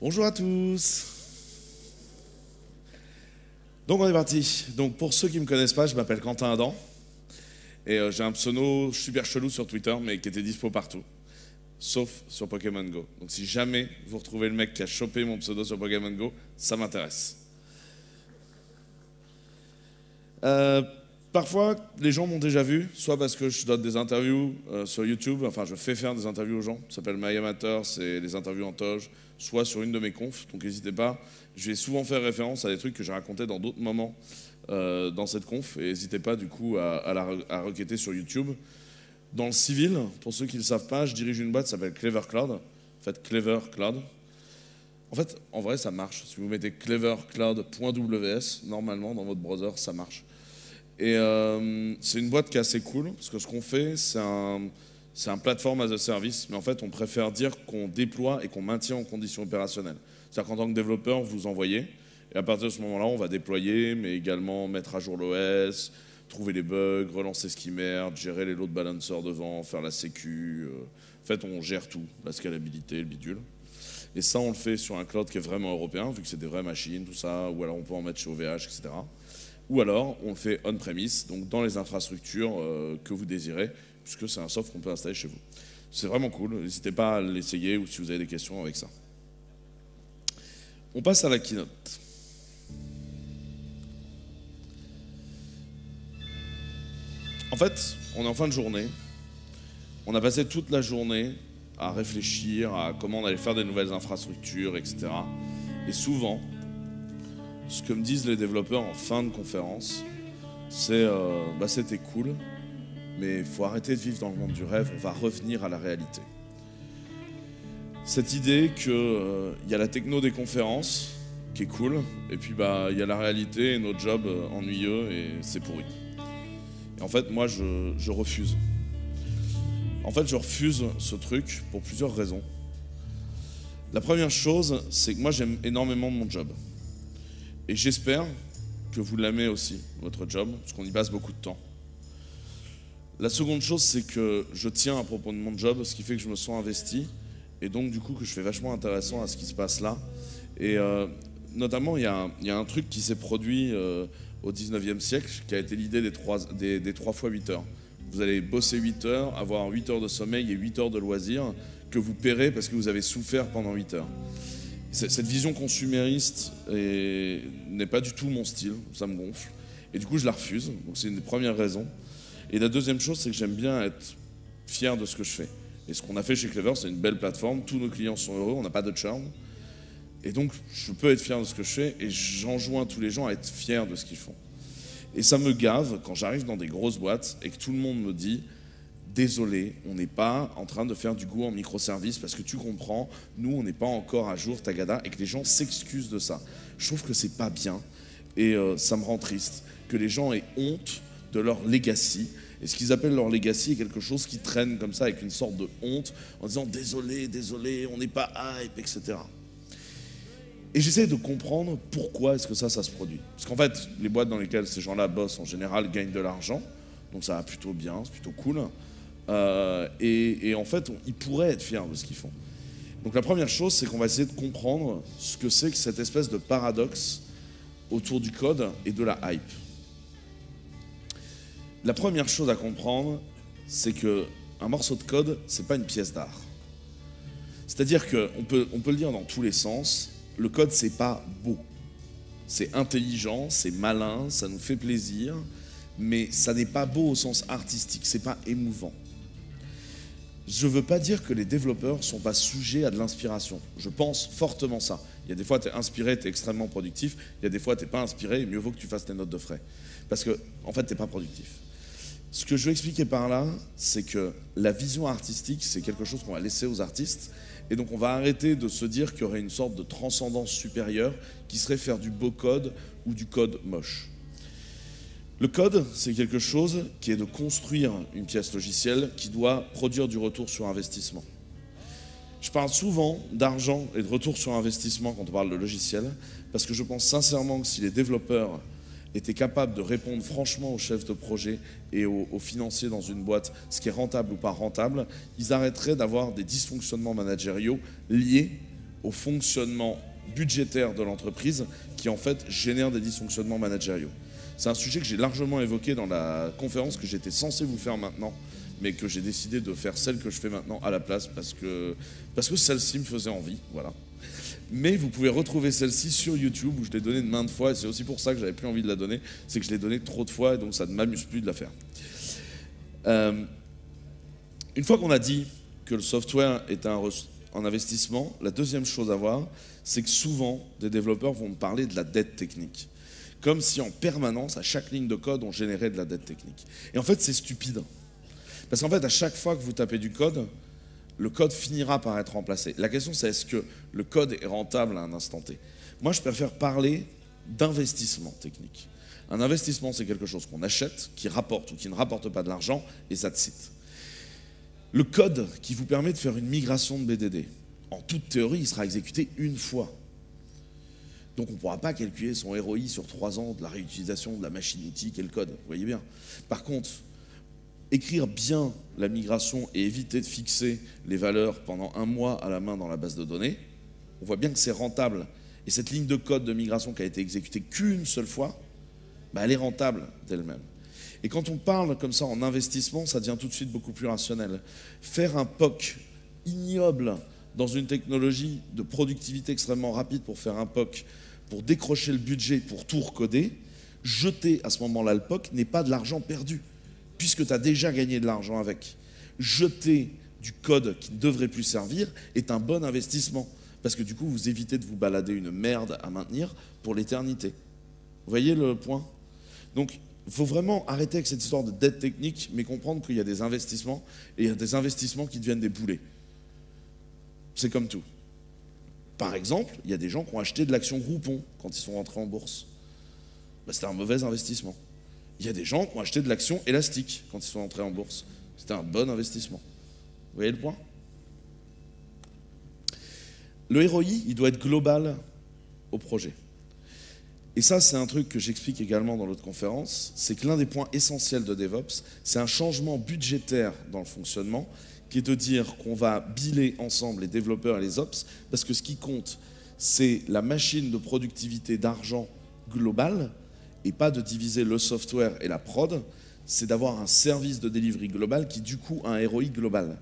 Bonjour à tous. Donc on est parti. Donc pour ceux qui ne me connaissent pas, je m'appelle Quentin Adam. Et j'ai un pseudo super chelou sur Twitter, mais qui était dispo partout. Sauf sur Pokémon Go. Donc si jamais vous retrouvez le mec qui a chopé mon pseudo sur Pokémon Go, ça m'intéresse. Parfois, les gens m'ont déjà vu, soit parce que je donne des interviews sur YouTube, enfin je fais faire des interviews aux gens, ça s'appelle My Amateur, c'est les interviews en toge, soit sur une de mes confs, donc n'hésitez pas. Je vais souvent faire référence à des trucs que j'ai racontés dans d'autres moments dans cette conf, et n'hésitez pas du coup à requêter sur YouTube. Dans le civil, pour ceux qui ne le savent pas, je dirige une boîte qui s'appelle Clever Cloud, en fait Clever Cloud. En fait, en vrai, ça marche. Si vous mettez clevercloud.ws, normalement, dans votre browser, ça marche. Et c'est une boîte qui est assez cool, parce que ce qu'on fait, c'est un platform as a service, mais en fait, on préfère dire qu'on déploie et qu'on maintient en conditions opérationnelles. C'est-à-dire qu'en tant que développeur, vous envoyez, et à partir de ce moment-là, on va déployer, mais également mettre à jour l'OS, trouver les bugs, relancer ce qui merde, gérer les load balancers devant, faire la sécu. En fait, on gère tout, la scalabilité, le bidule. Et ça, on le fait sur un cloud qui est vraiment européen, vu que c'est des vraies machines, tout ça, ou alors on peut en mettre chez OVH, etc. Ou alors, on le fait on-premise, donc dans les infrastructures que vous désirez, puisque c'est un soft qu'on peut installer chez vous. C'est vraiment cool, n'hésitez pas à l'essayer ou si vous avez des questions avec ça. On passe à la keynote. En fait, on est en fin de journée. On a passé toute la journée à réfléchir à comment on allait faire des nouvelles infrastructures, etc. Et souvent, ce que me disent les développeurs en fin de conférence, c'est c'était cool, mais il faut arrêter de vivre dans le monde du rêve, on va revenir à la réalité. Cette idée qu'il y a la techno des conférences, qui est cool, et puis il y a la réalité et notre job ennuyeux, et c'est pourri. Et en fait, moi, je refuse. En fait, je refuse ce truc pour plusieurs raisons. La première chose, c'est que moi, j'aime énormément mon job. Et j'espère que vous l'aimez aussi, votre job, parce qu'on y passe beaucoup de temps. La seconde chose, c'est que je tiens à propos de mon job, ce qui fait que je me sens investi, et donc du coup que je fais vachement intéressant à ce qui se passe là. Et notamment, il y a un truc qui s'est produit au 19e siècle, qui a été l'idée des 3 x 8 heures. Vous allez bosser 8 heures, avoir 8 heures de sommeil et 8 heures de loisirs, que vous paierez parce que vous avez souffert pendant 8 heures. Cette vision consumériste n'est pas du tout mon style, ça me gonfle. Et du coup, je la refuse, donc c'est une des premières raisons. Et la deuxième chose, c'est que j'aime bien être fier de ce que je fais. Et ce qu'on a fait chez Clever, c'est une belle plateforme, tous nos clients sont heureux, on n'a pas de churn. Et donc, je peux être fier de ce que je fais, et j'enjoins tous les gens à être fiers de ce qu'ils font. Et ça me gave quand j'arrive dans des grosses boîtes et que tout le monde me dit « Désolé, on n'est pas en train de faire du Go en microservice parce que tu comprends, nous on n'est pas encore à jour Tagada » et que les gens s'excusent de ça. Je trouve que c'est pas bien et ça me rend triste que les gens aient honte de leur legacy. Et ce qu'ils appellent leur legacy est quelque chose qui traîne comme ça avec une sorte de honte en disant « Désolé, on n'est pas hype, etc. » Et j'essaie de comprendre pourquoi est-ce que ça se produit. Parce qu'en fait, les boîtes dans lesquelles ces gens-là bossent, en général, gagnent de l'argent. Donc ça va plutôt bien, c'est plutôt cool. Et en fait, ils pourraient être fiers de ce qu'ils font. Donc la première chose, c'est qu'on va essayer de comprendre ce que c'est que cette espèce de paradoxe autour du code et de la hype. La première chose à comprendre, c'est qu'un morceau de code, c'est pas une pièce d'art. C'est-à-dire qu'on peut le dire dans tous les sens. Le code, c'est pas beau. C'est intelligent, c'est malin, ça nous fait plaisir, mais ça n'est pas beau au sens artistique, c'est pas émouvant. Je veux pas dire que les développeurs sont pas sujets à de l'inspiration. Je pense fortement ça. Il y a des fois, tu es inspiré, tu es extrêmement productif. Il y a des fois, tu n'es pas inspiré, et mieux vaut que tu fasses tes notes de frais. Parce que, en fait, tu n'es pas productif. Ce que je veux expliquer par là, c'est que la vision artistique, c'est quelque chose qu'on va laisser aux artistes. Et donc on va arrêter de se dire qu'il y aurait une sorte de transcendance supérieure qui serait faire du beau code ou du code moche. Le code, c'est quelque chose qui est de construire une pièce logicielle qui doit produire du retour sur investissement. Je parle souvent d'argent et de retour sur investissement quand on parle de logiciel, parce que je pense sincèrement que si les développeurs étaient capables de répondre franchement aux chefs de projet et aux financiers dans une boîte, ce qui est rentable ou pas rentable, ils arrêteraient d'avoir des dysfonctionnements managériaux liés au fonctionnement budgétaire de l'entreprise qui en fait génère des dysfonctionnements managériaux. C'est un sujet que j'ai largement évoqué dans la conférence que j'étais censé vous faire maintenant, mais que j'ai décidé de faire celle que je fais maintenant à la place parce que celle-ci me faisait envie, voilà. Mais vous pouvez retrouver celle-ci sur YouTube où je l'ai donnée de maintes fois et c'est aussi pour ça que j'avais plus envie de la donner, c'est que je l'ai donnée trop de fois et donc ça ne m'amuse plus de la faire. Une fois qu'on a dit que le software est un investissement, la deuxième chose à voir, c'est que souvent des développeurs vont me parler de la dette technique. Comme si en permanence, à chaque ligne de code, on générait de la dette technique. Et en fait, c'est stupide. Parce qu'en fait, à chaque fois que vous tapez du code, le code finira par être remplacé. La question, c'est est-ce que le code est rentable à un instant T? Moi, je préfère parler d'investissement technique. Un investissement, c'est quelque chose qu'on achète, qui rapporte ou qui ne rapporte pas de l'argent, et ça te cite. Le code qui vous permet de faire une migration de BDD, en toute théorie, il sera exécuté une fois. Donc on ne pourra pas calculer son ROI sur 3 ans de la réutilisation de la machine-outil qu'est le code, vous voyez bien. Par contre, écrire bien la migration et éviter de fixer les valeurs pendant 1 mois à la main dans la base de données, on voit bien que c'est rentable. Et cette ligne de code de migration qui a été exécutée qu'une seule fois, bah elle est rentable d'elle-même. Et quand on parle comme ça en investissement, ça devient tout de suite beaucoup plus rationnel. Faire un POC ignoble dans une technologie de productivité extrêmement rapide pour faire un POC, pour décrocher le budget, pour tout recoder, jeter à ce moment-là le POC n'est pas de l'argent perdu, puisque tu as déjà gagné de l'argent avec. Jeter du code qui ne devrait plus servir est un bon investissement, parce que du coup, vous évitez de vous balader une merde à maintenir pour l'éternité. Vous voyez le point? Donc, il faut vraiment arrêter avec cette histoire de dette technique, mais comprendre qu'il y a des investissements, et il y a des investissements qui deviennent des boulets. C'est comme tout. Par exemple, il y a des gens qui ont acheté de l'action Groupon quand ils sont rentrés en bourse. Ben, c'était un mauvais investissement. Il y a des gens qui ont acheté de l'action Élastique quand ils sont entrés en bourse. C'était un bon investissement. Vous voyez le point? Le ROI, il doit être global au projet. Et ça, c'est un truc que j'explique également dans l'autre conférence, c'est que l'un des points essentiels de DevOps, c'est un changement budgétaire dans le fonctionnement, qui est de dire qu'on va biller ensemble les développeurs et les ops, parce que ce qui compte, c'est la machine de productivité d'argent globale, et pas de diviser le software et la prod, c'est d'avoir un service de delivery global qui du coup a un ROI global.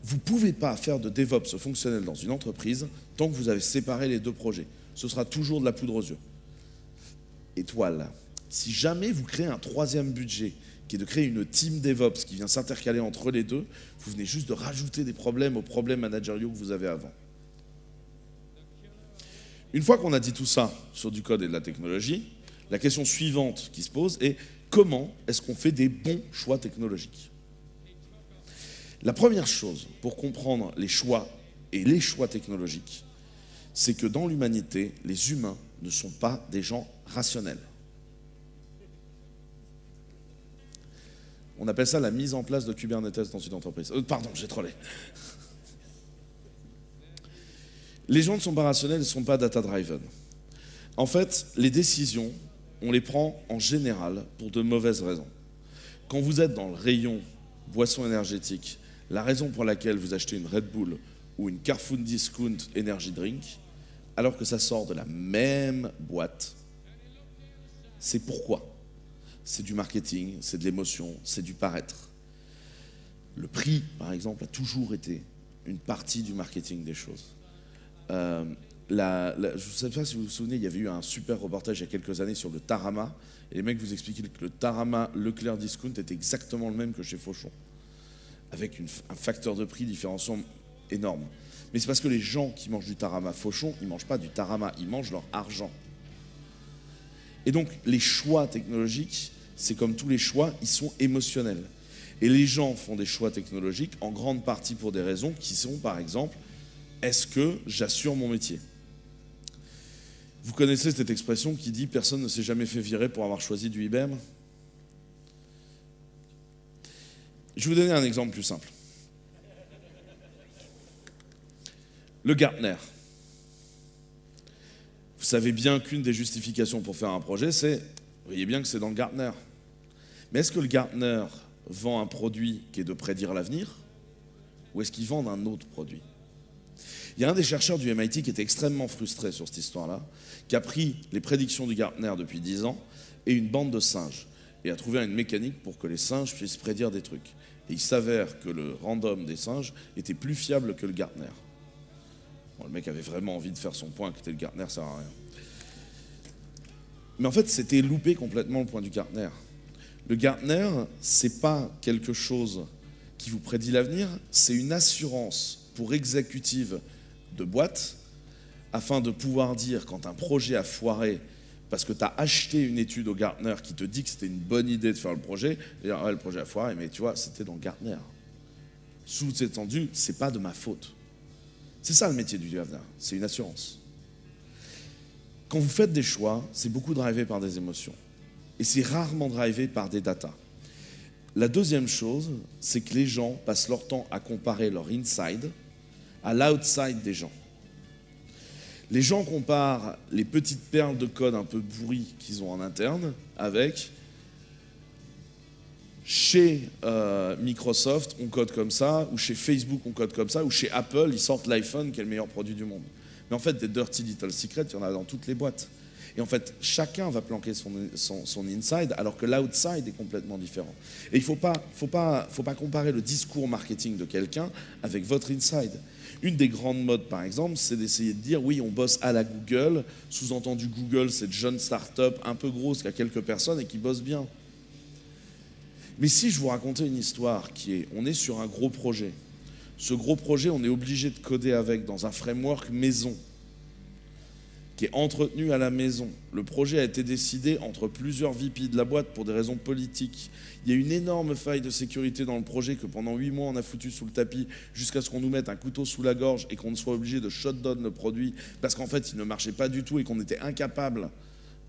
Vous ne pouvez pas faire de DevOps fonctionnel dans une entreprise tant que vous avez séparé les deux projets. Ce sera toujours de la poudre aux yeux. Étoile. Si jamais vous créez un troisième budget, qui est de créer une team DevOps qui vient s'intercaler entre les deux, vous venez juste de rajouter des problèmes aux problèmes managériaux que vous avez avant. Une fois qu'on a dit tout ça sur du code et de la technologie, la question suivante qui se pose est comment est-ce qu'on fait des bons choix technologiques? La première chose pour comprendre les choix et les choix technologiques, c'est que dans l'humanité, les humains ne sont pas des gens rationnels. On appelle ça la mise en place de Kubernetes dans une entreprise. Pardon, j'ai trollé. Les gens ne sont pas rationnels, ils ne sont pas data-driven. En fait, les décisions, on les prend en général pour de mauvaises raisons. Quand vous êtes dans le rayon boisson énergétique, la raison pour laquelle vous achetez une Red Bull ou une Carrefour Discount Energy Drink, alors que ça sort de la même boîte, c'est pourquoi? C'est du marketing, c'est de l'émotion, c'est du paraître. Le prix, par exemple, a toujours été une partie du marketing des choses. Je ne sais pas si vous vous souvenez, il y avait eu un super reportage il y a quelques années sur le Tarama, et les mecs vous expliquaient que le Tarama Leclerc Discount était exactement le même que chez Fauchon, avec un facteur de prix différenciant énorme. Mais c'est parce que les gens qui mangent du Tarama Fauchon, ils ne mangent pas du Tarama, ils mangent leur argent. Et donc, les choix technologiques, c'est comme tous les choix, ils sont émotionnels. Et les gens font des choix technologiques en grande partie pour des raisons qui sont, par exemple, est-ce que j'assure mon métier? Vous connaissez cette expression qui dit « personne ne s'est jamais fait virer pour avoir choisi du IBM ». Je vais vous donner un exemple plus simple. Le Gartner. Vous savez bien qu'une des justifications pour faire un projet, c'est, vous voyez bien que c'est dans le Gartner. Mais est-ce que le Gartner vend un produit qui est de prédire l'avenir, ou est-ce qu'il vend un autre produit? Il y a un des chercheurs du MIT qui était extrêmement frustré sur cette histoire-là, qui a pris les prédictions du Gartner depuis 10 ans et une bande de singes, et a trouvé une mécanique pour que les singes puissent prédire des trucs. Et il s'avère que le random des singes était plus fiable que le Gartner. Bon, le mec avait vraiment envie de faire son point, que le Gartner, ça sert à rien. Mais en fait, c'était loupé complètement le point du Gartner. Le Gartner, c'est pas quelque chose qui vous prédit l'avenir, c'est une assurance pour exécutive de boîte afin de pouvoir dire quand un projet a foiré parce que tu as acheté une étude au Gartner qui te dit que c'était une bonne idée de faire le projet, et dire, ouais, le projet a foiré, mais tu vois, c'était dans le Gartner. Sous-entendu, c'est pas de ma faute. C'est ça le métier du Gartner, c'est une assurance. Quand vous faites des choix, c'est beaucoup drivé par des émotions. Et c'est rarement drivé par des datas. La deuxième chose, c'est que les gens passent leur temps à comparer leur inside à l'outside des gens. Les gens comparent les petites perles de code un peu pourries qu'ils ont en interne avec chez Microsoft, on code comme ça, ou chez Facebook, on code comme ça, ou chez Apple, ils sortent l'iPhone qui est le meilleur produit du monde. Mais en fait, des dirty little secrets, il y en a dans toutes les boîtes. Et en fait, chacun va planquer son inside, alors que l'outside est complètement différent. Et il ne faut pas comparer le discours marketing de quelqu'un avec votre inside. Une des grandes modes, par exemple, c'est d'essayer de dire, oui, on bosse à la Google, sous-entendu Google, cette jeune start-up un peu grosse qui a quelques personnes et qui bosse bien. Mais si je vous racontais une histoire qui est, on est sur un gros projet. Ce gros projet, on est obligé de coder avec dans un framework maison, qui est entretenu à la maison. Le projet a été décidé entre plusieurs VP de la boîte pour des raisons politiques. Il y a une énorme faille de sécurité dans le projet que pendant 8 mois on a foutu sous le tapis jusqu'à ce qu'on nous mette un couteau sous la gorge et qu'on soit obligé de shutdown le produit parce qu'en fait il ne marchait pas du tout et qu'on était incapable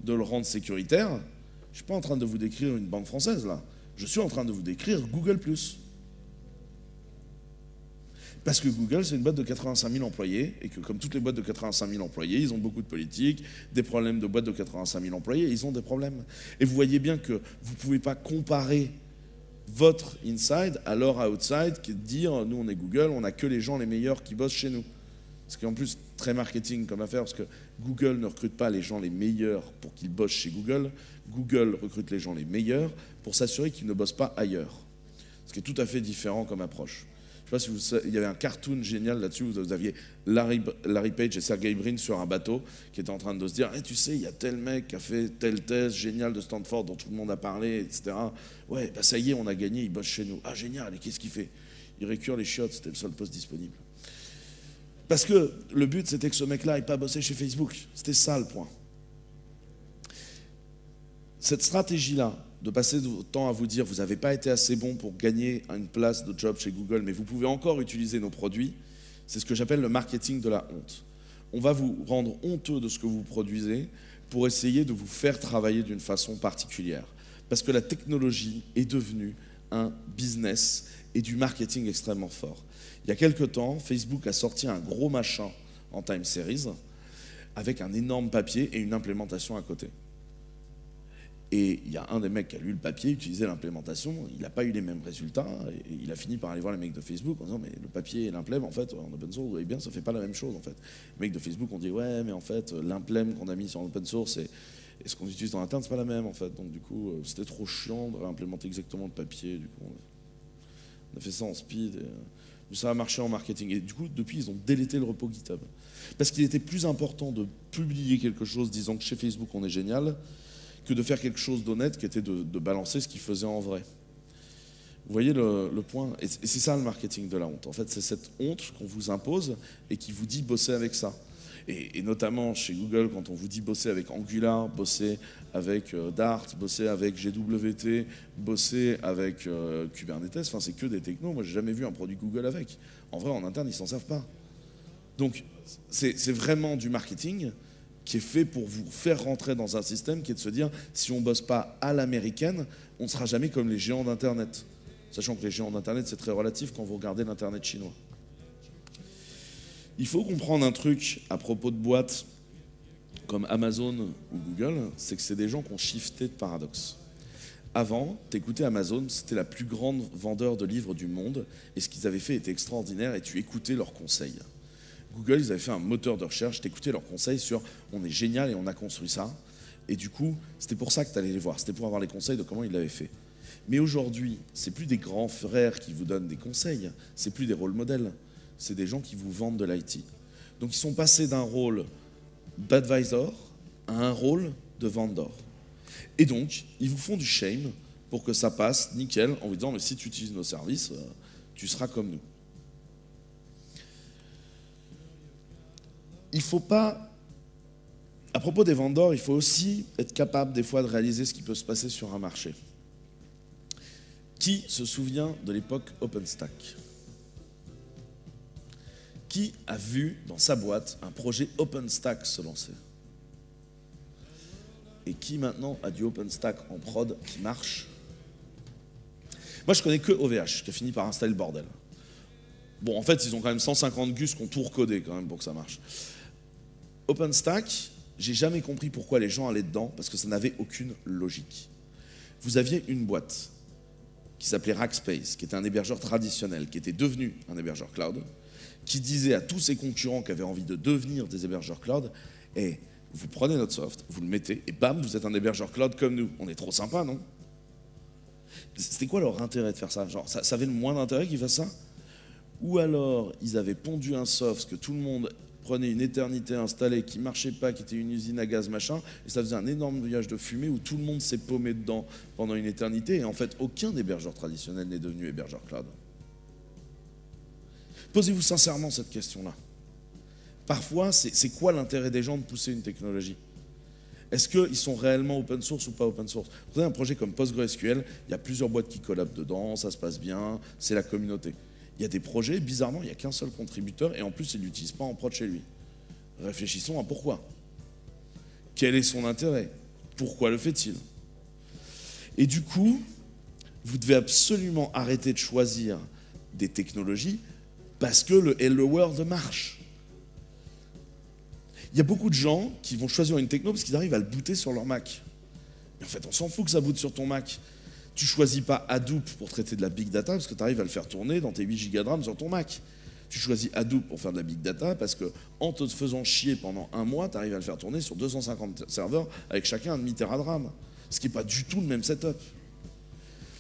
de le rendre sécuritaire. Je ne suis pas en train de vous décrire une banque française là. Je suis en train de vous décrire Google+. Parce que Google, c'est une boîte de 85 000 employés, et que comme toutes les boîtes de 85 000 employés, ils ont beaucoup de politique, des problèmes de boîtes de 85 000 employés, ils ont des problèmes. Et vous voyez bien que vous ne pouvez pas comparer votre inside à leur outside, qui est de dire, nous on est Google, on n'a que les gens les meilleurs qui bossent chez nous. Ce qui est en plus très marketing comme affaire, parce que Google ne recrute pas les gens les meilleurs pour qu'ils bossent chez Google, Google recrute les gens les meilleurs pour s'assurer qu'ils ne bossent pas ailleurs. Ce qui est tout à fait différent comme approche. Je ne sais pas si vous savez, il y avait un cartoon génial là-dessus, vous aviez Larry Page et Sergey Brin sur un bateau qui étaient en train de se dire hey, tu sais, il y a tel mec qui a fait telle thèse géniale de Stanford dont tout le monde a parlé, etc. Ouais, bah ça y est, on a gagné, il bosse chez nous. Ah génial, et qu'est-ce qu'il fait? Il récure les chiottes, c'était le seul poste disponible. Parce que le but, c'était que ce mec-là n'ait pas bossé chez Facebook. C'était ça le point. Cette stratégie-là, de passer votre temps à vous dire vous n'avez pas été assez bon pour gagner une place de job chez Google, mais vous pouvez encore utiliser nos produits, c'est ce que j'appelle le marketing de la honte. On va vous rendre honteux de ce que vous produisez pour essayer de vous faire travailler d'une façon particulière. Parce que la technologie est devenue un business et du marketing extrêmement fort. Il y a quelque temps, Facebook a sorti un gros machin en time series avec un énorme papier et une implémentation à côté. Et il y a un des mecs qui a lu le papier, utilisé l'implémentation, il n'a pas eu les mêmes résultats, et il a fini par aller voir les mecs de Facebook en disant mais le papier et l'implème, en fait, en open source, vous voyez bien, ça ne fait pas la même chose en fait. Les mecs de Facebook ont dit ouais, mais en fait, l'implème qu'on a mis sur open source et ce qu'on utilise dans l'interne, c'est pas la même en fait. Donc du coup, c'était trop chiant de réimplémenter exactement le papier, du coup, on a fait ça en speed, et ça a marché en marketing. Et du coup, depuis, ils ont délété le repo GitHub. Parce qu'il était plus important de publier quelque chose disant que chez Facebook, on est génial, que de faire quelque chose d'honnête qui était de balancer ce qu'ils faisaient en vrai. Vous voyez le point? Et c'est ça le marketing de la honte. En fait, c'est cette honte qu'on vous impose et qui vous dit bosser avec ça. Et notamment chez Google, quand on vous dit bosser avec Angular, bosser avec Dart, bosser avec GWT, bosser avec Kubernetes, enfin c'est que des technos. Moi, j'ai jamais vu un produit Google avec. En vrai, en interne, ils s'en servent pas. Donc, c'est vraiment du marketing qui est fait pour vous faire rentrer dans un système qui est de se dire si on ne bosse pas à l'américaine, on ne sera jamais comme les géants d'Internet. Sachant que les géants d'Internet, c'est très relatif quand vous regardez l'Internet chinois. Il faut comprendre un truc à propos de boîtes comme Amazon ou Google, c'est que c'est des gens qui ont shifté de paradoxe. Avant, t'écoutais Amazon, c'était la plus grande vendeur de livres du monde, et ce qu'ils avaient fait était extraordinaire, et tu écoutais leurs conseils. Google, ils avaient fait un moteur de recherche, t'écoutais leurs conseils sur on est génial et on a construit ça. Et du coup, c'était pour ça que tu allais les voir, c'était pour avoir les conseils de comment ils l'avaient fait. Mais aujourd'hui, c'est plus des grands frères qui vous donnent des conseils, c'est plus des rôles modèles, c'est des gens qui vous vendent de l'IT. Donc ils sont passés d'un rôle d'advisor à un rôle de vendor. Et donc, ils vous font du shame pour que ça passe nickel en vous disant mais si tu utilises nos services, tu seras comme nous. Il ne faut pas... À propos des vendors, il faut aussi être capable des fois de réaliser ce qui peut se passer sur un marché. Qui se souvient de l'époque OpenStack? Qui a vu dans sa boîte un projet OpenStack se lancer? Et qui maintenant a du OpenStack en prod qui marche? Moi je connais que OVH qui a fini par installer le bordel. Bon en fait ils ont quand même 150 gus qui ont tout recodé quand même pour que ça marche. OpenStack, j'ai jamais compris pourquoi les gens allaient dedans, parce que ça n'avait aucune logique. Vous aviez une boîte qui s'appelait Rackspace, qui était un hébergeur traditionnel, qui était devenu un hébergeur cloud, qui disait à tous ses concurrents qui avaient envie de devenir des hébergeurs cloud, hey, vous prenez notre soft, vous le mettez, et bam, vous êtes un hébergeur cloud comme nous. On est trop sympa, non? C'était quoi leur intérêt de faire ça? Genre, ça avait le moins d'intérêt qu'ils fassent ça? Ou alors, ils avaient pondu un soft que tout le monde prenait une éternité à installer, qui marchait pas, qui était une usine à gaz, machin, et ça faisait un énorme nuage de fumée où tout le monde s'est paumé dedans pendant une éternité, et en fait, aucun hébergeur traditionnel n'est devenu hébergeur cloud. Posez-vous sincèrement cette question-là. Parfois, c'est quoi l'intérêt des gens de pousser une technologie? Est-ce qu'ils sont réellement open source ou pas open source? Vous avez un projet comme PostgreSQL, il y a plusieurs boîtes qui collabent dedans, ça se passe bien, c'est la communauté. Il y a des projets, bizarrement, il n'y a qu'un seul contributeur et en plus, il ne l'utilise pas en prod chez lui. Réfléchissons à pourquoi. Quel est son intérêt? Pourquoi le fait-il? Et du coup, vous devez absolument arrêter de choisir des technologies parce que le Hello World marche. Il y a beaucoup de gens qui vont choisir une techno parce qu'ils arrivent à le booter sur leur Mac. Mais en fait, on s'en fout que ça boote sur ton Mac. Tu choisis pas Hadoop pour traiter de la big data parce que tu arrives à le faire tourner dans tes 8 Go de RAM sur ton Mac. Tu choisis Hadoop pour faire de la big data parce que en te faisant chier pendant un mois, tu arrives à le faire tourner sur 250 serveurs avec chacun un demi-téra de RAM. Ce qui n'est pas du tout le même setup.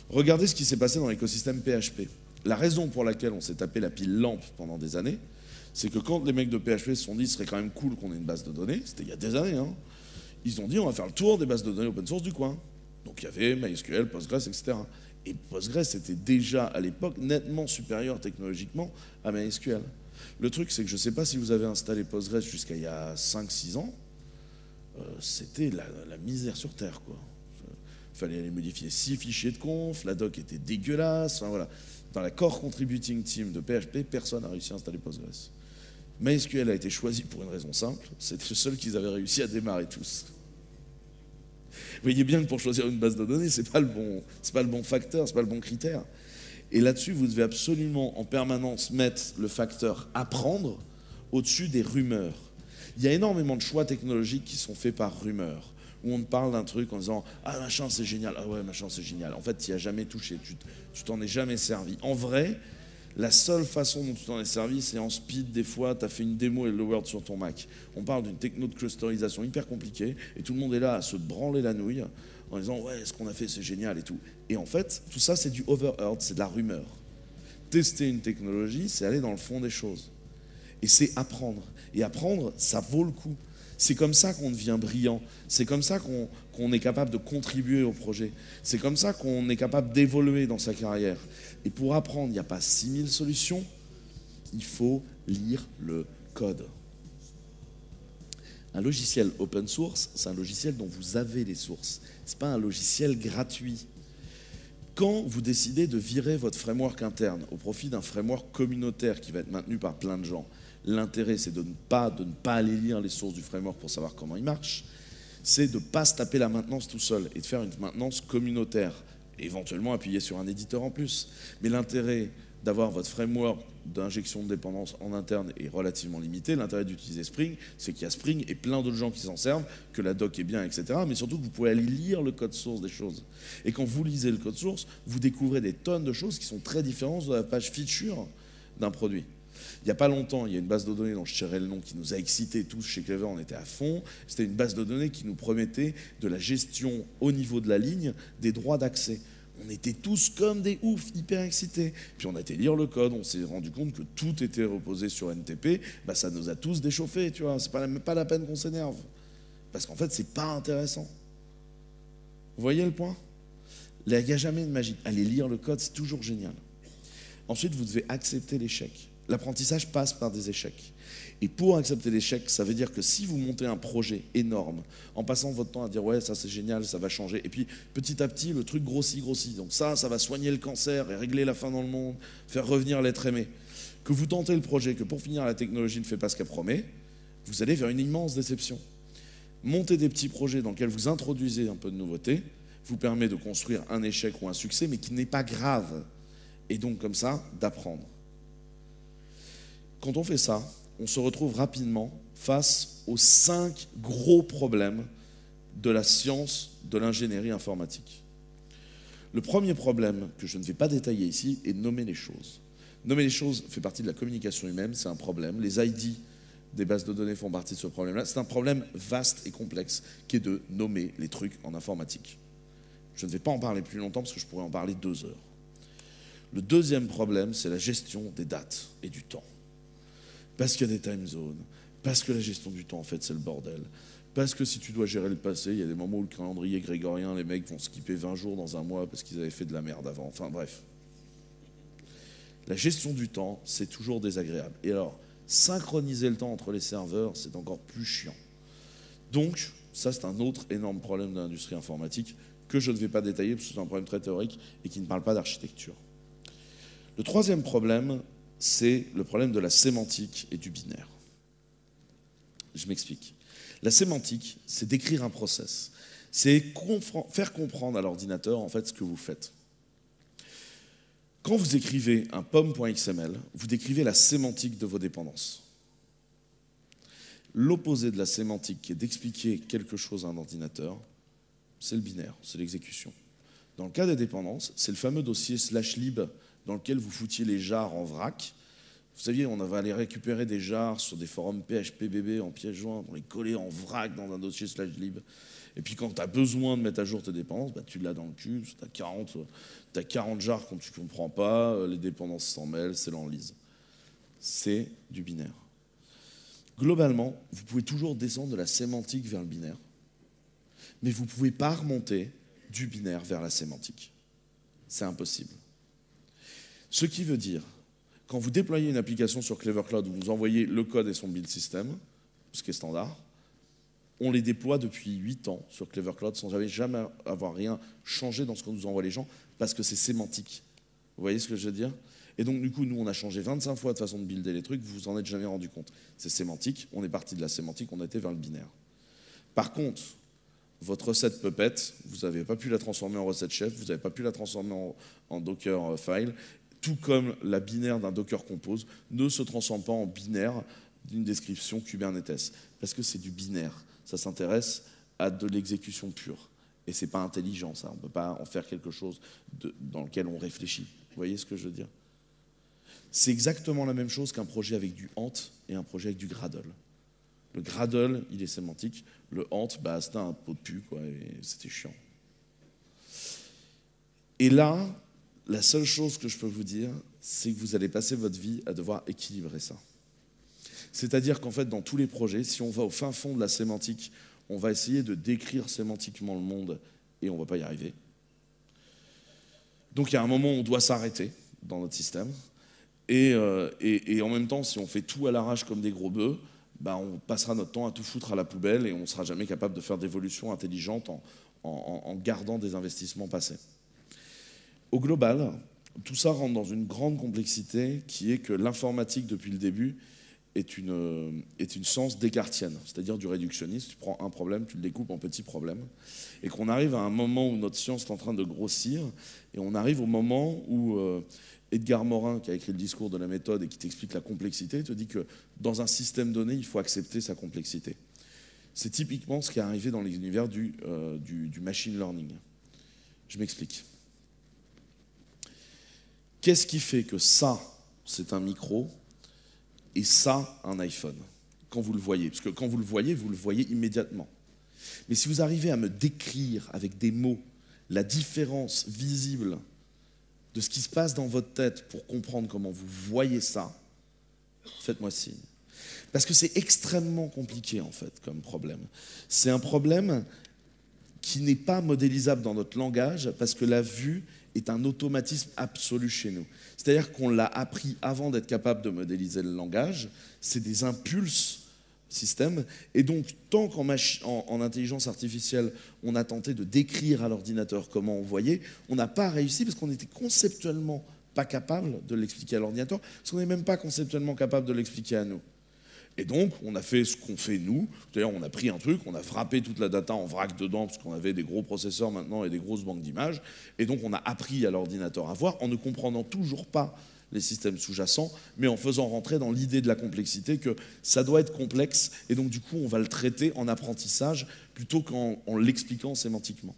Regardez ce qui s'est passé dans l'écosystème PHP. La raison pour laquelle on s'est tapé la pile lampe pendant des années, c'est que quand les mecs de PHP se sont dit ce serait quand même cool qu'on ait une base de données, c'était il y a des années, hein, ils ont dit on va faire le tour des bases de données open source du coin. Donc il y avait MySQL, Postgres, etc. Et Postgres était déjà à l'époque nettement supérieur technologiquement à MySQL. Le truc c'est que je ne sais pas si vous avez installé Postgres jusqu'à il y a 5-6 ans, c'était la misère sur Terre, quoi. Il fallait aller modifier 6 fichiers de conf, la doc était dégueulasse, enfin voilà. Dans la core contributing team de PHP, personne n'a réussi à installer Postgres. MySQL a été choisi pour une raison simple, c'était le seul qu'ils avaient réussi à démarrer tous. Vous voyez bien que pour choisir une base de données, c'est pas le bon facteur, c'est pas le bon critère. Et là-dessus, vous devez absolument en permanence mettre le facteur apprendre au-dessus des rumeurs. Il y a énormément de choix technologiques qui sont faits par rumeurs, où on te parle d'un truc en disant « Ah, machin, c'est génial. Ah ouais, machin, c'est génial. » En fait, tu n'y as jamais touché. Tu t'en es jamais servi. En vrai, la seule façon dont tu t'en es servi, c'est en speed. Des fois, tu as fait une démo Hello World sur ton Mac. On parle d'une techno de clusterisation hyper compliquée et tout le monde est là à se branler la nouille en disant « Ouais, ce qu'on a fait, c'est génial et tout. » Et en fait, tout ça, c'est du overheard, c'est de la rumeur. Tester une technologie, c'est aller dans le fond des choses. Et c'est apprendre. Et apprendre, ça vaut le coup. C'est comme ça qu'on devient brillant. C'est comme ça qu'on est capable de contribuer au projet. C'est comme ça qu'on est capable d'évoluer dans sa carrière. Et pour apprendre, il n'y a pas 6000 solutions. Il faut lire le code. Un logiciel open source, c'est un logiciel dont vous avez les sources. Ce n'est pas un logiciel gratuit. Quand vous décidez de virer votre framework interne au profit d'un framework communautaire qui va être maintenu par plein de gens, l'intérêt, c'est de ne pas aller lire les sources du framework pour savoir comment il marche. C'est de ne pas se taper la maintenance tout seul et de faire une maintenance communautaire, éventuellement appuyer sur un éditeur en plus. Mais l'intérêt d'avoir votre framework d'injection de dépendance en interne est relativement limité. L'intérêt d'utiliser Spring, c'est qu'il y a Spring et plein d'autres gens qui s'en servent, que la doc est bien, etc. Mais surtout que vous pouvez aller lire le code source des choses. Et quand vous lisez le code source, vous découvrez des tonnes de choses qui sont très différentes de la page feature d'un produit. Il n'y a pas longtemps, il y a une base de données dont je tirerai le nom qui nous a excités tous chez Clever, on était à fond. C'était une base de données qui nous promettait de la gestion au niveau de la ligne des droits d'accès. On était tous comme des oufs, hyper excités. Puis on a été lire le code, on s'est rendu compte que tout était reposé sur NTP. Bah, ça nous a tous déchauffés, tu vois. C'est même pas la peine qu'on s'énerve. Parce qu'en fait, c'est pas intéressant. Vous voyez le point? Là, il n'y a jamais de magie. Allez lire le code, c'est toujours génial. Ensuite, vous devez accepter l'échec. L'apprentissage passe par des échecs. Et pour accepter l'échec, ça veut dire que si vous montez un projet énorme, en passant votre temps à dire « ouais, ça c'est génial, ça va changer », et puis petit à petit, le truc grossit. Donc ça va soigner le cancer et régler la faim dans le monde, faire revenir l'être aimé. Que vous tentez le projet, que pour finir, la technologie ne fait pas ce qu'elle promet, vous allez vers une immense déception. Monter des petits projets dans lesquels vous introduisez un peu de nouveauté vous permet de construire un échec ou un succès, mais qui n'est pas grave. Et donc, comme ça, d'apprendre. Quand on fait ça, on se retrouve rapidement face aux 5 gros problèmes de la science de l'ingénierie informatique. Le premier problème, que je ne vais pas détailler ici, est de nommer les choses. Nommer les choses fait partie de la communication humaine, c'est un problème. Les ID des bases de données font partie de ce problème-là. C'est un problème vaste et complexe qui est de nommer les trucs en informatique. Je ne vais pas en parler plus longtemps parce que je pourrais en parler 2 heures. Le deuxième problème, c'est la gestion des dates et du temps. Parce qu'il y a des time zones, parce que la gestion du temps, en fait, c'est le bordel. Parce que si tu dois gérer le passé, il y a des moments où le calendrier grégorien, les mecs vont skipper 20 jours dans un mois parce qu'ils avaient fait de la merde avant. Enfin bref. La gestion du temps, c'est toujours désagréable. Et alors, synchroniser le temps entre les serveurs, c'est encore plus chiant. Donc, ça, c'est un autre énorme problème de l'industrie informatique que je ne vais pas détailler parce que c'est un problème très théorique et qui ne parle pas d'architecture. Le troisième problème, c'est le problème de la sémantique et du binaire. Je m'explique. La sémantique, c'est décrire un process. C'est faire comprendre à l'ordinateur, en fait, ce que vous faites. Quand vous écrivez un pom.xml, vous décrivez la sémantique de vos dépendances. L'opposé de la sémantique, qui est d'expliquer quelque chose à un ordinateur, c'est le binaire, c'est l'exécution. Dans le cas des dépendances, c'est le fameux dossier /lib dans lequel vous foutiez les jars en vrac. Vous saviez, on va aller récupérer des jars sur des forums PHPBB en pièces jointes, on les collait en vrac dans un dossier /lib. Et puis quand tu as besoin de mettre à jour tes dépendances, bah, tu l'as dans le cul, tu as 40 jars quand tu ne comprends pas, les dépendances s'en mêlent, c'est l'enlise. C'est du binaire. Globalement, vous pouvez toujours descendre de la sémantique vers le binaire, mais vous ne pouvez pas remonter du binaire vers la sémantique. C'est impossible. Ce qui veut dire, quand vous déployez une application sur Clever Cloud où vous envoyez le code et son build system, ce qui est standard, on les déploie depuis 8 ans sur Clever Cloud sans jamais avoir rien changé dans ce qu'on nous envoie les gens, parce que c'est sémantique. Vous voyez ce que je veux dire? Et donc, du coup, nous, on a changé 25 fois de façon de builder les trucs, vous vous en êtes jamais rendu compte. C'est sémantique, on est parti de la sémantique, on a été vers le binaire. Par contre, votre recette Puppet, vous n'avez pas pu la transformer en recette chef, vous n'avez pas pu la transformer en Docker file, tout comme la binaire d'un Docker Compose ne se transforme pas en binaire d'une description Kubernetes, parce que c'est du binaire. Ça s'intéresse à de l'exécution pure. Et ce n'est pas intelligent, ça. On ne peut pas en faire quelque chose dans lequel on réfléchit. Vous voyez ce que je veux dire? C'est exactement la même chose qu'un projet avec du Ant et un projet avec du Gradle. Le Gradle, il est sémantique. Le Ant, bah, c'était un pot de pu, quoi, et c'était chiant. Et là, la seule chose que je peux vous dire, c'est que vous allez passer votre vie à devoir équilibrer ça. C'est-à-dire qu'en fait, dans tous les projets, si on va au fin fond de la sémantique, on va essayer de décrire sémantiquement le monde et on ne va pas y arriver. Donc il y a un moment où on doit s'arrêter dans notre système. Et en même temps, si on fait tout à l'arrache comme des gros bœufs, bah, on passera notre temps à tout foutre à la poubelle et on ne sera jamais capable de faire d'évolution intelligente en gardant des investissements passés. Au global, tout ça rentre dans une grande complexité qui est que l'informatique, depuis le début, est une science descartienne, c'est-à-dire du réductionnisme. Tu prends un problème, tu le découpes en petits problèmes, et qu'on arrive à un moment où notre science est en train de grossir, et on arrive au moment où Edgar Morin, qui a écrit le discours de la méthode et qui t'explique la complexité, te dit que dans un système donné, il faut accepter sa complexité. C'est typiquement ce qui est arrivé dans l'univers du machine learning. Je m'explique. Qu'est-ce qui fait que ça, c'est un micro, et ça, un iPhone, quand vous le voyez. Parce que quand vous le voyez immédiatement. Mais si vous arrivez à me décrire avec des mots la différence visible de ce qui se passe dans votre tête pour comprendre comment vous voyez ça, faites-moi signe. Parce que c'est extrêmement compliqué, en fait, comme problème. C'est un problème qui n'est pas modélisable dans notre langage parce que la vue est un automatisme absolu chez nous. C'est-à-dire qu'on l'a appris avant d'être capable de modéliser le langage. C'est des impulses système. Et donc, tant qu'en intelligence artificielle, on a tenté de décrire à l'ordinateur comment on voyait, on n'a pas réussi parce qu'on n'était conceptuellement pas capable de l'expliquer à l'ordinateur, parce qu'on n'est même pas conceptuellement capable de l'expliquer à nous. Et donc, on a fait ce qu'on fait nous, c'est-à-dire on a pris un truc, on a frappé toute la data en vrac dedans, parce qu'on avait des gros processeurs maintenant et des grosses banques d'images, et donc on a appris à l'ordinateur à voir, en ne comprenant toujours pas les systèmes sous-jacents, mais en faisant rentrer dans l'idée de la complexité que ça doit être complexe, et donc du coup on va le traiter en apprentissage plutôt qu'en l'expliquant sémantiquement.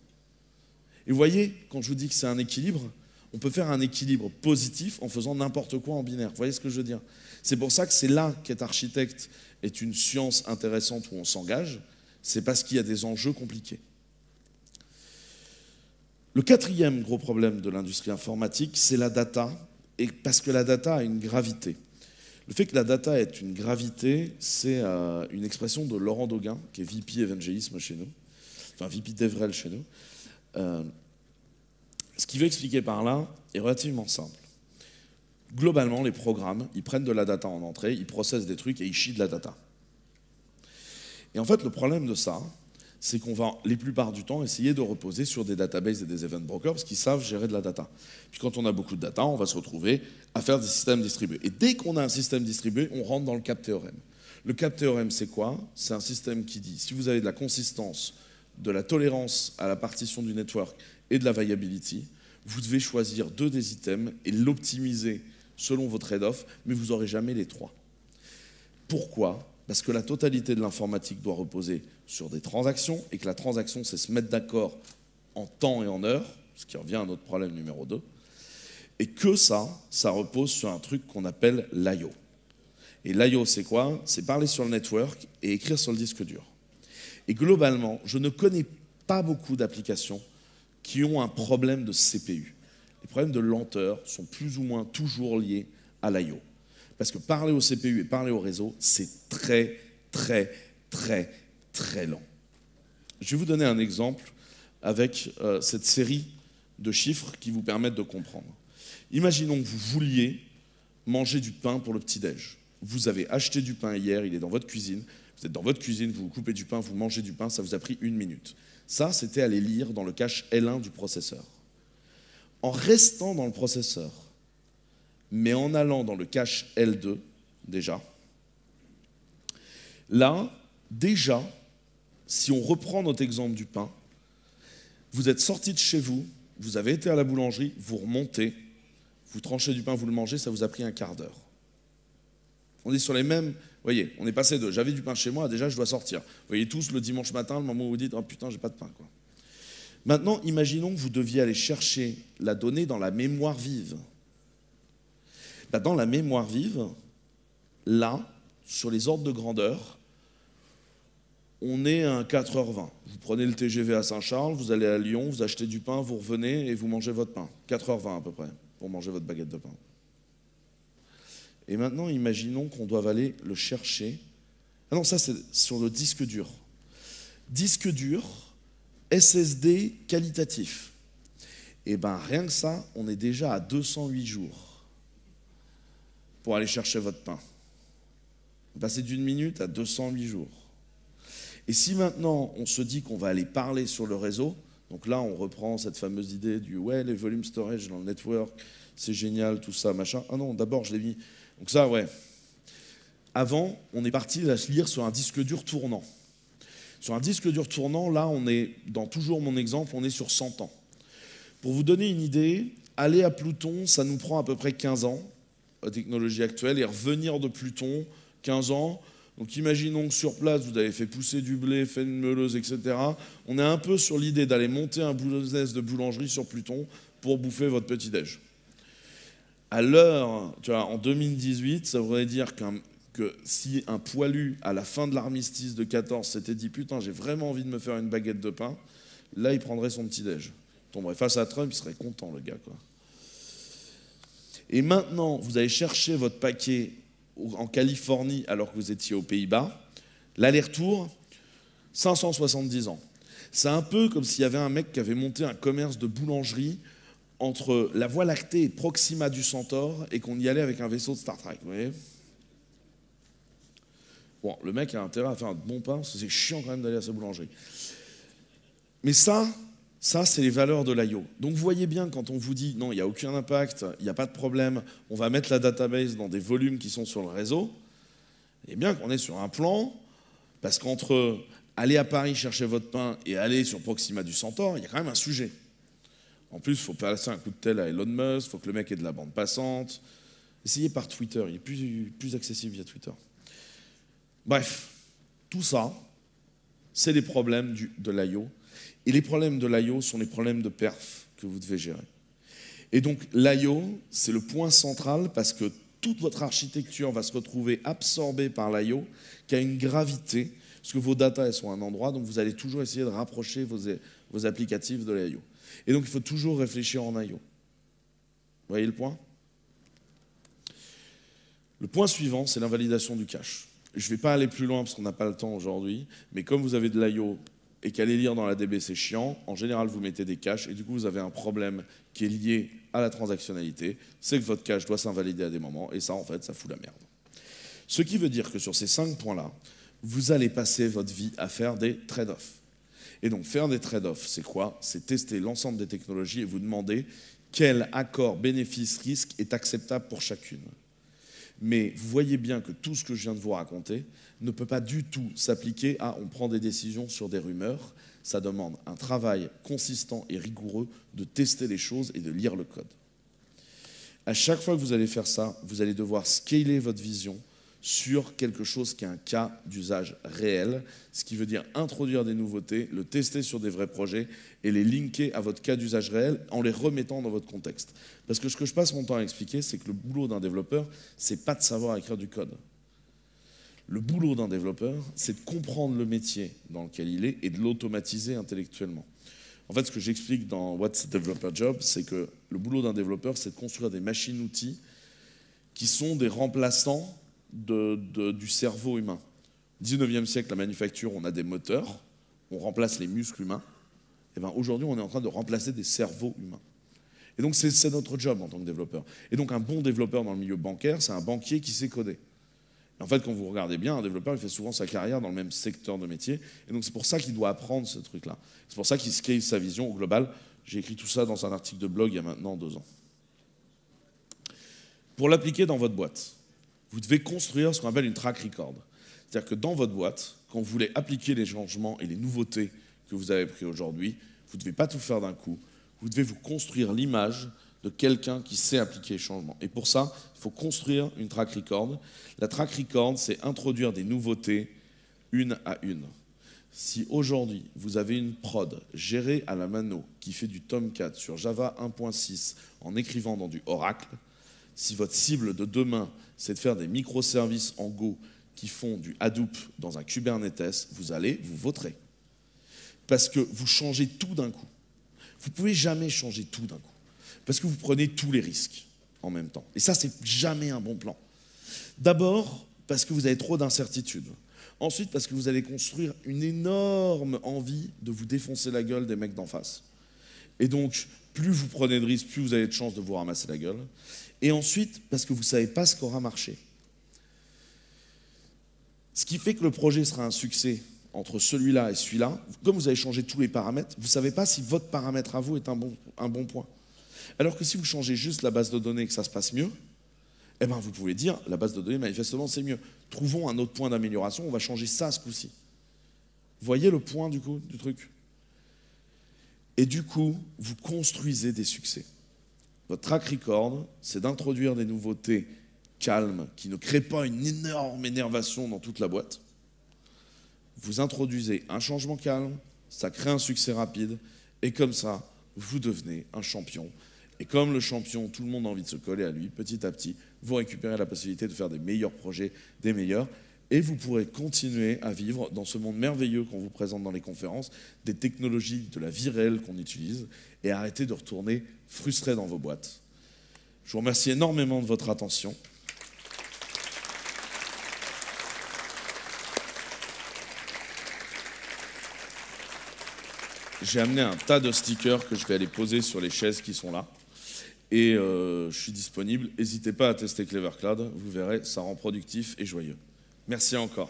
Et vous voyez, quand je vous dis que c'est un équilibre, on peut faire un équilibre positif en faisant n'importe quoi en binaire. Vous voyez ce que je veux dire? C'est pour ça que c'est là qu'être architecte est une science intéressante où on s'engage, c'est parce qu'il y a des enjeux compliqués. Le quatrième gros problème de l'industrie informatique, c'est la data, et parce que la data a une gravité. Le fait que la data ait une gravité, c'est une expression de Laurent Dauguin, qui est VP évangélisme chez nous, enfin VP DevRel chez nous. Ce qu'il veut expliquer par là est relativement simple. Globalement, les programmes, ils prennent de la data en entrée, ils processent des trucs et ils chient de la data. Et en fait, le problème de ça, c'est qu'on va, la plupart du temps, essayer de reposer sur des databases et des event brokers parce qu'ils savent gérer de la data. Puis quand on a beaucoup de data, on va se retrouver à faire des systèmes distribués. Et dès qu'on a un système distribué, on rentre dans le CAP théorème. Le CAP théorème, c'est quoi? C'est un système qui dit, si vous avez de la consistance, de la tolérance à la partition du network et de la viability, vous devez choisir 2 des items et l'optimiser selon votre trade-off, mais vous n'aurez jamais les 3. Pourquoi? Parce que la totalité de l'informatique doit reposer sur des transactions, et que la transaction, c'est se mettre d'accord en temps et en heure, ce qui revient à notre problème numéro 2, et que ça repose sur un truc qu'on appelle l'IO. Et l'IO, c'est quoi? C'est parler sur le network et écrire sur le disque dur. Et globalement, je ne connais pas beaucoup d'applications qui ont un problème de CPU. Les problèmes de lenteur sont plus ou moins toujours liés à l'IO. Parce que parler au CPU et parler au réseau, c'est très, très, très, très lent. Je vais vous donner un exemple avec cette série de chiffres qui vous permettent de comprendre. Imaginons que vous vouliez manger du pain pour le petit-déj. Vous avez acheté du pain hier, il est dans votre cuisine. Vous êtes dans votre cuisine, vous coupez du pain, vous mangez du pain, ça vous a pris 1 minute. Ça, c'était aller lire dans le cache L1 du processeur. En restant dans le processeur, mais en allant dans le cache L2, déjà, là, déjà, si on reprend notre exemple du pain, vous êtes sorti de chez vous, vous avez été à la boulangerie, vous remontez, vous tranchez du pain, vous le mangez, ça vous a pris 1/4 d'heure. On est sur les mêmes... Vous voyez, on est passé de « j'avais du pain chez moi » à « déjà je dois sortir ». Vous voyez tous le dimanche matin, le moment où vous dites « oh putain, j'ai pas de pain ». Maintenant, imaginons que vous deviez aller chercher la donnée dans la mémoire vive. Dans la mémoire vive, là, sur les ordres de grandeur, on est à 4h20. Vous prenez le TGV à Saint-Charles, vous allez à Lyon, vous achetez du pain, vous revenez et vous mangez votre pain. 4h20 à peu près, pour manger votre baguette de pain. Et maintenant, imaginons qu'on doive aller le chercher. Ah non, ça c'est sur le disque dur. Disque dur, SSD qualitatif. Et bien rien que ça, on est déjà à 208 jours pour aller chercher votre pain. Vous passez d'1 minute à 208 jours. Et si maintenant on se dit qu'on va aller parler sur le réseau, donc là on reprend cette fameuse idée du ouais, les volumes storage dans le network, c'est génial, tout ça, machin. Ah non, d'abord je l'ai mis. Donc ça, ouais. Avant, on est parti à se lire sur un disque dur tournant. Sur un disque dur tournant, là, on est, dans toujours mon exemple, on est sur 100 ans. Pour vous donner une idée, aller à Pluton, ça nous prend à peu près 15 ans, la technologie actuelle, et revenir de Pluton, 15 ans. Donc imaginons que sur place, vous avez fait pousser du blé, fait une meuleuse, etc. On est un peu sur l'idée d'aller monter un business de boulangerie sur Pluton pour bouffer votre petit-déj. À l'heure, tu vois, en 2018, ça voudrait dire qu'un que si un poilu, à la fin de l'armistice de 14, s'était dit « Putain, j'ai vraiment envie de me faire une baguette de pain », là, il prendrait son petit-déj. Il tomberait face à Trump, il serait content, le gars, quoi. Et maintenant, vous allez chercher votre paquet en Californie alors que vous étiez aux Pays-Bas. L'aller-retour, 570 ans. C'est un peu comme s'il y avait un mec qui avait monté un commerce de boulangerie entre la Voie lactée et Proxima du Centaure et qu'on y allait avec un vaisseau de Star Trek, vous voyez ? Bon, le mec a intérêt à faire un bon pain, parce que c'est chiant quand même d'aller à sa boulangerie. Mais ça c'est les valeurs de l'IO. Donc vous voyez bien quand on vous dit non, il n'y a aucun impact, il n'y a pas de problème, on va mettre la database dans des volumes qui sont sur le réseau, et bien qu'on est sur un plan, parce qu'entre aller à Paris chercher votre pain et aller sur Proxima du Centaure, il y a quand même un sujet. En plus, il faut passer un coup de tel à Elon Musk, il faut que le mec ait de la bande passante. Essayez par Twitter, il est plus accessible via Twitter. Bref, tout ça, c'est les problèmes de l'IO. Et les problèmes de l'IO sont les problèmes de perf que vous devez gérer. Et donc l'IO, c'est le point central parce que toute votre architecture va se retrouver absorbée par l'IO, qui a une gravité, parce que vos data elles sont à un endroit, donc vous allez toujours essayer de rapprocher vos applicatifs de l'IO. Et donc il faut toujours réfléchir en IO. Vous voyez le point ? Le point suivant, c'est l'invalidation du cache. Je ne vais pas aller plus loin parce qu'on n'a pas le temps aujourd'hui, mais comme vous avez de l'IO et qu'aller lire dans la DB c'est chiant, en général vous mettez des caches et du coup vous avez un problème qui est lié à la transactionnalité, c'est que votre cache doit s'invalider à des moments et ça en fait ça fout la merde. Ce qui veut dire que sur ces 5 points-là, vous allez passer votre vie à faire des trade-offs. Et donc faire des trade-offs, c'est quoi ? C'est tester l'ensemble des technologies et vous demander quel accord bénéfice-risque est acceptable pour chacune. Mais vous voyez bien que tout ce que je viens de vous raconter ne peut pas du tout s'appliquer à on prend des décisions sur des rumeurs. Ça demande un travail consistant et rigoureux de tester les choses et de lire le code. À chaque fois que vous allez faire ça, vous allez devoir scaler votre vision sur quelque chose qui est un cas d'usage réel, ce qui veut dire introduire des nouveautés, le tester sur des vrais projets et les linker à votre cas d'usage réel en les remettant dans votre contexte. Parce que ce que je passe mon temps à expliquer, c'est que le boulot d'un développeur, c'est pas de savoir écrire du code. Le boulot d'un développeur, c'est de comprendre le métier dans lequel il est et de l'automatiser intellectuellement. En fait, ce que j'explique dans What's a Developer Job, c'est que le boulot d'un développeur, c'est de construire des machines-outils qui sont des remplaçants du cerveau humain. Au 19e siècle, la manufacture, on a des moteurs, on remplace les muscles humains. Et bien aujourd'hui, on est en train de remplacer des cerveaux humains. Et donc, c'est notre job en tant que développeur. Et donc, un bon développeur dans le milieu bancaire, c'est un banquier qui sait coder. Et en fait, quand vous regardez bien, un développeur, il fait souvent sa carrière dans le même secteur de métier. Et donc, c'est pour ça qu'il doit apprendre ce truc-là. C'est pour ça qu'il scale sa vision au global. J'ai écrit tout ça dans un article de blog il y a maintenant 2 ans. Pour l'appliquer dans votre boîte, vous devez construire ce qu'on appelle une track record. C'est-à-dire que dans votre boîte, quand vous voulez appliquer les changements et les nouveautés que vous avez pris aujourd'hui, vous ne devez pas tout faire d'un coup. Vous devez vous construire l'image de quelqu'un qui sait appliquer les changements. Et pour ça, il faut construire une track record. La track record, c'est introduire des nouveautés une à une. Si aujourd'hui, vous avez une prod gérée à la mano qui fait du Tomcat sur Java 1.6 en écrivant dans du Oracle, si votre cible de demain, c'est de faire des microservices en Go qui font du Hadoop dans un Kubernetes, vous voterez. Parce que vous changez tout d'un coup. Vous ne pouvez jamais changer tout d'un coup. Parce que vous prenez tous les risques en même temps. Et ça, c'est jamais un bon plan. D'abord, parce que vous avez trop d'incertitudes. Ensuite, parce que vous allez construire une énorme envie de vous défoncer la gueule des mecs d'en face. Et donc, plus vous prenez de risques, plus vous avez de chances de vous ramasser la gueule. Et ensuite, parce que vous ne savez pas ce qu'aura marché. Ce qui fait que le projet sera un succès entre celui-là et celui-là, comme vous avez changé tous les paramètres, vous ne savez pas si votre paramètre à vous est un bon point. Alors que si vous changez juste la base de données et que ça se passe mieux, eh ben vous pouvez dire, la base de données, manifestement, c'est mieux. Trouvons un autre point d'amélioration, on va changer ça ce coup-ci. Vous voyez le point du truc ? Et du coup, vous construisez des succès. Votre track record, c'est d'introduire des nouveautés calmes qui ne créent pas une énorme énervation dans toute la boîte. Vous introduisez un changement calme, ça crée un succès rapide, et comme ça, vous devenez un champion. Et comme le champion, tout le monde a envie de se coller à lui, petit à petit, vous récupérez la possibilité de faire des meilleurs projets, des meilleurs, et vous pourrez continuer à vivre dans ce monde merveilleux qu'on vous présente dans les conférences, des technologies, de la vie réelle qu'on utilise, et arrêter de retourner frustré dans vos boîtes. Je vous remercie énormément de votre attention. J'ai amené un tas de stickers que je vais aller poser sur les chaises qui sont là. Et je suis disponible. N'hésitez pas à tester Clever Cloud. Vous verrez, ça rend productif et joyeux. Merci encore.